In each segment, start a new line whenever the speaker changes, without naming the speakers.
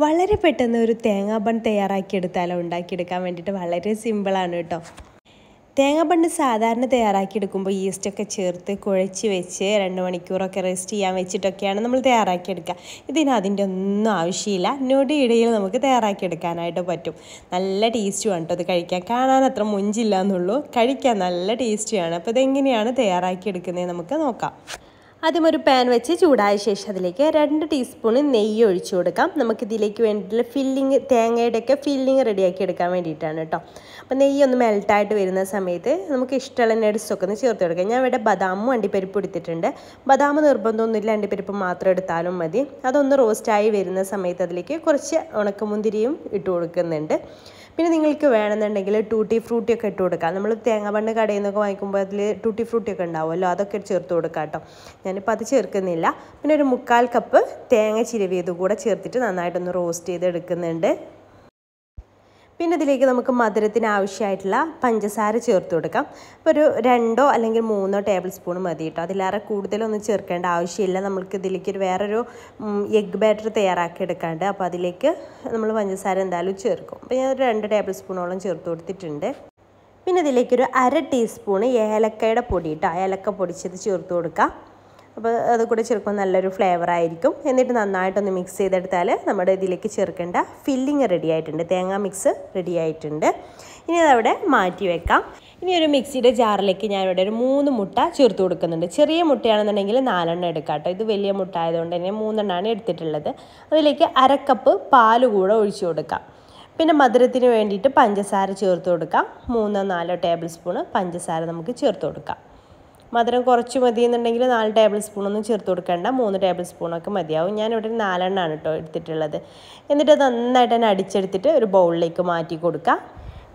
വളരെ പെട്ടെന്ന് ഒരു തേങ്ങാ ബൺ തയ്യാറാക്കിയെടുത്താലോ ഉണ്ടാക്കിയെടുക്കാൻ വേണ്ടിയിട്ട് വളരെ സിമ്പിളാണ് കേട്ടോ. തേങ്ങാ ബണ്ണ് സാധാരണ തയ്യാറാക്കിയെടുക്കുമ്പോൾ ഈസ്റ്റൊക്കെ ചേർത്ത് കുഴച്ച് വെച്ച് 2 മണിക്കൂറൊക്കെ റെസ്റ്റ് ചെയ്യാൻ വെച്ചിട്ടൊക്കെയാണ് നമ്മൾ തയ്യാറാക്കിയെടുക്കുക. ഇതിന് അതിൻ്റെ ഒന്നും ആവശ്യമില്ല. ഞൊടിയിടയിൽ നമുക്ക് തയ്യാറാക്കിയെടുക്കാനായിട്ട് പറ്റും. നല്ല ടേസ്റ്റുമാണ് കേട്ടോ. അത് കഴിക്കാൻ കാണാൻ അത്ര മുഞ്ചില്ല എന്നുള്ളൂ, കഴിക്കാൻ നല്ല ടേസ്റ്റിയാണ്. അപ്പോൾ ഇതെങ്ങനെയാണ് തയ്യാറാക്കിയെടുക്കുന്നത് നമുക്ക് നോക്കാം. ആദ്യം ഒരു പാൻ വെച്ച് ചൂടായ ശേഷം അതിലേക്ക് 2 ടീസ്പൂൺ നെയ്യ് ഒഴിച്ചു കൊടുക്കാം. നമുക്കിതിലേക്ക് വേണ്ടിയിട്ടുള്ള ഫില്ലിങ്, തേങ്ങയുടെയൊക്കെ ഫില്ലിങ് റെഡിയാക്കി എടുക്കാൻ വേണ്ടിയിട്ടാണ് കേട്ടോ. അപ്പോൾ നെയ്യ് ഒന്ന് മെൽട്ടായിട്ട് വരുന്ന സമയത്ത് നമുക്ക് ഇഷ്ടമുള്ള നട്സൊക്കെ ഒന്ന് ചേർത്ത് കൊടുക്കാം. ഞാൻ ഇവിടെ ബദാമും അണ്ടിപ്പരിപ്പും എടുത്തിട്ടുണ്ട്. ബദാം നിർബന്ധമൊന്നുമില്ല, അണ്ടിപ്പരിപ്പ് മാത്രം എടുത്താലും മതി. അതൊന്ന് റോസ്റ്റായി വരുന്ന സമയത്ത് അതിലേക്ക് കുറച്ച് ഉണക്കമുന്തിരിയും ഇട്ട് കൊടുക്കുന്നുണ്ട്. പിന്നെ നിങ്ങൾക്ക് വേണമെന്നുണ്ടെങ്കിൽ ടൂട്ടി ഫ്രൂട്ടി ഒക്കെ ഇട്ട് കൊടുക്കാം. നമ്മൾ തേങ്ങ ബണ്ണ് കടയിൽ നിന്നൊക്കെ വാങ്ങിക്കുമ്പോൾ അതിൽ ടൂട്ടി ഫ്രൂട്ടി ഒക്കെ ഉണ്ടാവുമല്ലോ, അതൊക്കെ ചേർത്ത് കൊടുക്കാം കേട്ടോ. ഞാനിപ്പോൾ അത് ചേർക്കുന്നില്ല. പിന്നെ ഒരു 1/4 കപ്പ് തേങ്ങ ചിരവിയത് കൂടെ ചേർത്തിട്ട് നന്നായിട്ടൊന്ന് റോസ്റ്റ് ചെയ്തെടുക്കുന്നുണ്ട്. പിന്നെ ഇതിലേക്ക് നമുക്ക് മധുരത്തിന് ആവശ്യമായിട്ടുള്ള പഞ്ചസാര ചേർത്ത് കൊടുക്കാം. അപ്പോൾ ഒരു 2 അല്ലെങ്കിൽ 3 ടേബിൾ സ്പൂൺ മതി കേട്ടോ. അതിലേറെ കൂടുതലൊന്നും ചേർക്കേണ്ട ആവശ്യമില്ല. നമ്മൾക്ക് ഇതിലേക്ക് വേറൊരു എഗ് ബാറ്റർ തയ്യാറാക്കി എടുക്കാണ്ട്, അപ്പോൾ അതിലേക്ക് നമ്മൾ പഞ്ചസാര എന്തായാലും ചേർക്കും. അപ്പോൾ ഞാൻ 2 ടേബിൾ സ്പൂണോളം ചേർത്ത് കൊടുത്തിട്ടുണ്ട്. പിന്നെ ഇതിലേക്കൊരു 1/2 ടീസ്പൂൺ ഏലക്കയുടെ പൊടി കേട്ടോ, ഏലക്ക പൊടിച്ചത് ചേർത്ത് കൊടുക്കാം. അപ്പോൾ അത് കൂടെ ചേർക്കുമ്പോൾ നല്ലൊരു ഫ്ലേവർ ആയിരിക്കും. എന്നിട്ട് നന്നായിട്ടൊന്ന് മിക്സ് ചെയ്തെടുത്താൽ നമ്മുടെ ഇതിലേക്ക് ചേർക്കേണ്ട ഫില്ലിങ് റെഡി ആയിട്ടുണ്ട്. തേങ്ങാ മിക്സ് റെഡി ആയിട്ടുണ്ട്. ഇനി അതവിടെ മാറ്റി വെക്കാം. ഇനി ഒരു മിക്സിയുടെ ജാറിലേക്ക് ഞാനിവിടെ ഒരു 3 മുട്ട ചേർത്ത് കൊടുക്കുന്നുണ്ട്. ചെറിയ മുട്ടയാണെന്നുണ്ടെങ്കിൽ 4 എണ്ണം എടുക്കാം കേട്ടോ. ഇത് വലിയ മുട്ട ആയതുകൊണ്ട് തന്നെ 3 എണ്ണമാണ് എടുത്തിട്ടുള്ളത്. അതിലേക്ക് 1/2 കപ്പ് പാൽ കൂടെ ഒഴിച്ചു കൊടുക്കാം. പിന്നെ മധുരത്തിന് വേണ്ടിയിട്ട് പഞ്ചസാര ചേർത്ത് കൊടുക്കാം. 3-4 ടേബിൾ സ്പൂൺ പഞ്ചസാര നമുക്ക് ചേർത്ത് കൊടുക്കാം. മധുരം കുറച്ച് മതി എന്നുണ്ടെങ്കിൽ 4 ടേബിൾ സ്പൂണൊന്നും ചേർത്ത് കൊടുക്കേണ്ട, 3 ടേബിൾ സ്പൂണൊക്കെ മതിയാവും. ഞാനിവിടെ 4 എണ്ണമാണ് കേട്ടോ എടുത്തിട്ടുള്ളത്. എന്നിട്ട് നന്നായിട്ട് തന്നെ അടിച്ചെടുത്തിട്ട് ഒരു ബൗളിലേക്ക് മാറ്റി കൊടുക്കാം.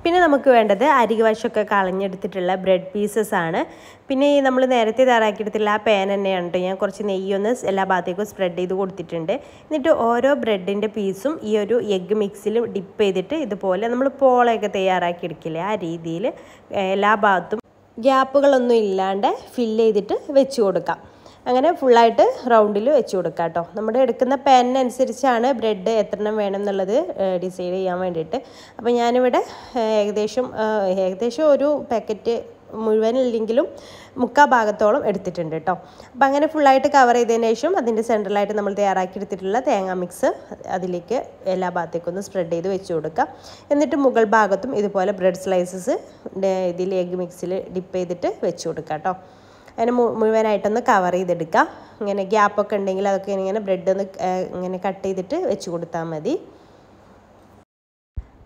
പിന്നെ നമുക്ക് വേണ്ടത് അരിവശമൊക്കെ കളഞ്ഞെടുത്തിട്ടുള്ള ബ്രെഡ് പീസസ് ആണ്. പിന്നെ ഈ നമ്മൾ നേരത്തെ തയ്യാറാക്കിയെടുത്തില്ല ആ പാൻ തന്നെയാണ് കേട്ടോ. ഞാൻ കുറച്ച് നെയ്യൊന്ന് എല്ലാ ഭാഗത്തേക്കും സ്പ്രെഡ് ചെയ്ത് കൊടുത്തിട്ടുണ്ട്. എന്നിട്ട് ഓരോ ബ്രെഡിൻ്റെ പീസും ഈ ഒരു എഗ്ഗ് മിക്സിൽ ഡിപ്പ് ചെയ്തിട്ട് ഇതുപോലെ നമ്മൾ പോളയൊക്കെ തയ്യാറാക്കിയെടുക്കില്ലേ, ആ രീതിയിൽ എല്ലാ ഭാഗത്തും ഗ്യാപ്പുകളൊന്നും ഇല്ലാണ്ട് ഫില്ല് ചെയ്തിട്ട് വെച്ച് കൊടുക്കാം. അങ്ങനെ ഫുള്ളായിട്ട് റൗണ്ടിൽ വെച്ച് കൊടുക്കാം കേട്ടോ. നമ്മുടെ എടുക്കുന്ന പാനിനനുസരിച്ചാണ് ബ്രെഡ് എത്ര എണ്ണം വേണം എന്നുള്ളത് ഡിസൈഡ് ചെയ്യാൻ വേണ്ടിയിട്ട്. അപ്പോൾ ഞാനിവിടെ ഏകദേശം ഒരു പാക്കറ്റ് മുഴുവനില്ലെങ്കിലും 3/4 ഭാഗത്തോളം എടുത്തിട്ടുണ്ട് കേട്ടോ. അപ്പോൾ അങ്ങനെ ഫുള്ളായിട്ട് കവർ ചെയ്തതിന് ശേഷം അതിൻ്റെ സെൻട്രലായിട്ട് നമ്മൾ തയ്യാറാക്കി എടുത്തിട്ടുള്ള തേങ്ങാ മിക്സ് അതിലേക്ക് എല്ലാ ഭാഗത്തേക്കും ഒന്ന് സ്പ്രെഡ് ചെയ്ത് വെച്ച് കൊടുക്കുക. എന്നിട്ട് മുകൾ ഭാഗത്തും ഇതുപോലെ ബ്രെഡ് സ്ലൈസസ് ഇതിൽ എഗ് മിക്സിൽ ഡിപ്പ് ചെയ്തിട്ട് വെച്ച് കൊടുക്കുക കേട്ടോ. അതിന് മുഴുവനായിട്ടൊന്ന് കവർ ചെയ്തെടുക്കുക. ഇങ്ങനെ ഗ്യാപ്പൊക്കെ ഉണ്ടെങ്കിൽ അതൊക്കെ ഇങ്ങനെ ബ്രെഡ് ഒന്ന് ഇങ്ങനെ കട്ട് ചെയ്തിട്ട് വെച്ച് കൊടുത്താൽ മതി.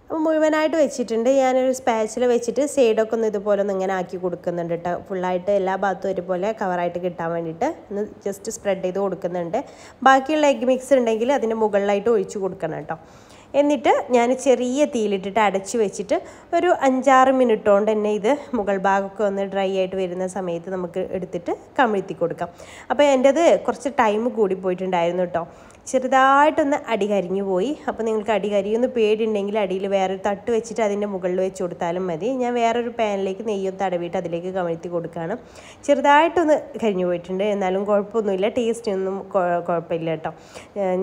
അപ്പോൾ മുഴുവനായിട്ട് വെച്ചിട്ടുണ്ട്. ഞാനൊരു സ്പാച്ചിൽ വെച്ചിട്ട് സൈഡൊക്കെ ഒന്ന് ഇതുപോലെ ഒന്ന് ഇങ്ങനെ ആക്കി കൊടുക്കുന്നുണ്ട് കേട്ടോ. ഫുള്ളായിട്ട് എല്ലാ ഭാഗത്തും ഒരുപോലെ കവറായിട്ട് കിട്ടാൻ വേണ്ടിയിട്ട് ഒന്ന് ജസ്റ്റ് സ്പ്രെഡ് ചെയ്ത് കൊടുക്കുന്നുണ്ട്. ബാക്കിയുള്ള എഗ് മിക്സ് ഉണ്ടെങ്കിൽ അതിൻ്റെ മുകളിലായിട്ട് ഒഴിച്ച് കൊടുക്കണം കേട്ടോ. എന്നിട്ട് ഞാൻ ചെറിയ തീയിലിട്ടിട്ട് അടച്ച് വെച്ചിട്ട് ഒരു 5-6 മിനിറ്റ് കൊണ്ട് തന്നെ ഇത് മുകൾ ഭാഗമൊക്കെ ഒന്ന് ഡ്രൈ ആയിട്ട് വരുന്ന സമയത്ത് നമുക്ക് എടുത്തിട്ട് കമിഴ്ത്തി കൊടുക്കാം. അപ്പോൾ എൻ്റേത് കുറച്ച് ടൈം കൂടി പോയിട്ടുണ്ടായിരുന്നു കേട്ടോ. ചെറുതായിട്ടൊന്ന് അടി കരിഞ്ഞു പോയി. അപ്പോൾ നിങ്ങൾക്ക് അടി കരിയൊന്ന് പേടിയുണ്ടെങ്കിൽ അടിയിൽ വേറൊരു തട്ട് വെച്ചിട്ട് അതിൻ്റെ മുകളിൽ വെച്ച് കൊടുത്താലും മതി. ഞാൻ വേറൊരു പാനിലേക്ക് നെയ്യൊന്ന് തടവിയിട്ട് അതിലേക്ക് കമിഴ്ത്തി കൊടുക്കുകയാണ്. ചെറുതായിട്ടൊന്ന് കരിഞ്ഞു പോയിട്ടുണ്ട്, എന്നാലും കുഴപ്പമൊന്നുമില്ല, ടേസ്റ്റിനൊന്നും കുഴപ്പമില്ല കേട്ടോ.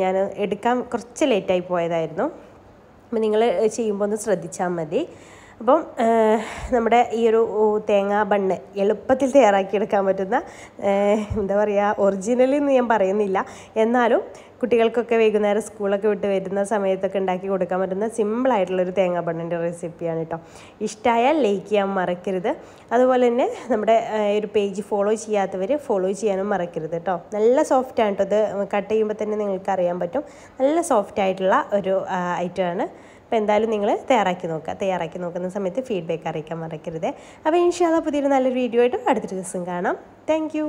ഞാൻ എടുക്കാൻ കുറച്ച് ലേറ്റായി പോയതായിരുന്നു. അപ്പോൾ നിങ്ങൾ ചെയ്യുമ്പോൾ ഒന്ന് ശ്രദ്ധിച്ചാൽ മതി. അപ്പം നമ്മുടെ ഈ ഒരു തേങ്ങാ ബണ്ണ് എളുപ്പത്തിൽ തയ്യാറാക്കിയെടുക്കാൻ പറ്റുന്ന, എന്താ പറയുക, ഒറിജിനലെന്ന് ഞാൻ പറയുന്നില്ല, എന്നാലും കുട്ടികൾക്കൊക്കെ വൈകുന്നേരം സ്കൂളൊക്കെ വിട്ട് വരുന്ന സമയത്തൊക്കെ ഉണ്ടാക്കി കൊടുക്കാൻ പറ്റുന്ന സിമ്പിളായിട്ടുള്ളൊരു തേങ്ങാ ബണ്ണിൻ്റെ റെസിപ്പിയാണ് കേട്ടോ. ഇഷ്ടമായാൽ ലൈക്ക് ചെയ്യാൻ മറക്കരുത്. അതുപോലെ തന്നെ നമ്മുടെ ഒരു പേജ് ഫോളോ ചെയ്യാത്തവർ ഫോളോ ചെയ്യാനും മറക്കരുത് കേട്ടോ. നല്ല സോഫ്റ്റാണ് കേട്ടോ. ഇത് കട്ട് ചെയ്യുമ്പോൾ തന്നെ നിങ്ങൾക്ക് അറിയാൻ പറ്റും, നല്ല സോഫ്റ്റ് ആയിട്ടുള്ള ഒരു ഐറ്റമാണ്. അപ്പോൾ എന്തായാലും നിങ്ങൾ തയ്യാറാക്കി നോക്കുന്ന സമയത്ത് ഫീഡ്ബാക്ക് അറിയിക്കാൻ മറക്കരുത്. അപ്പോൾ ഇൻഷാ അല്ലാഹ് പുതിയൊരു നല്ലൊരു വീഡിയോ ആയിട്ട് അടുത്ത ദിവസം കാണാം. താങ്ക്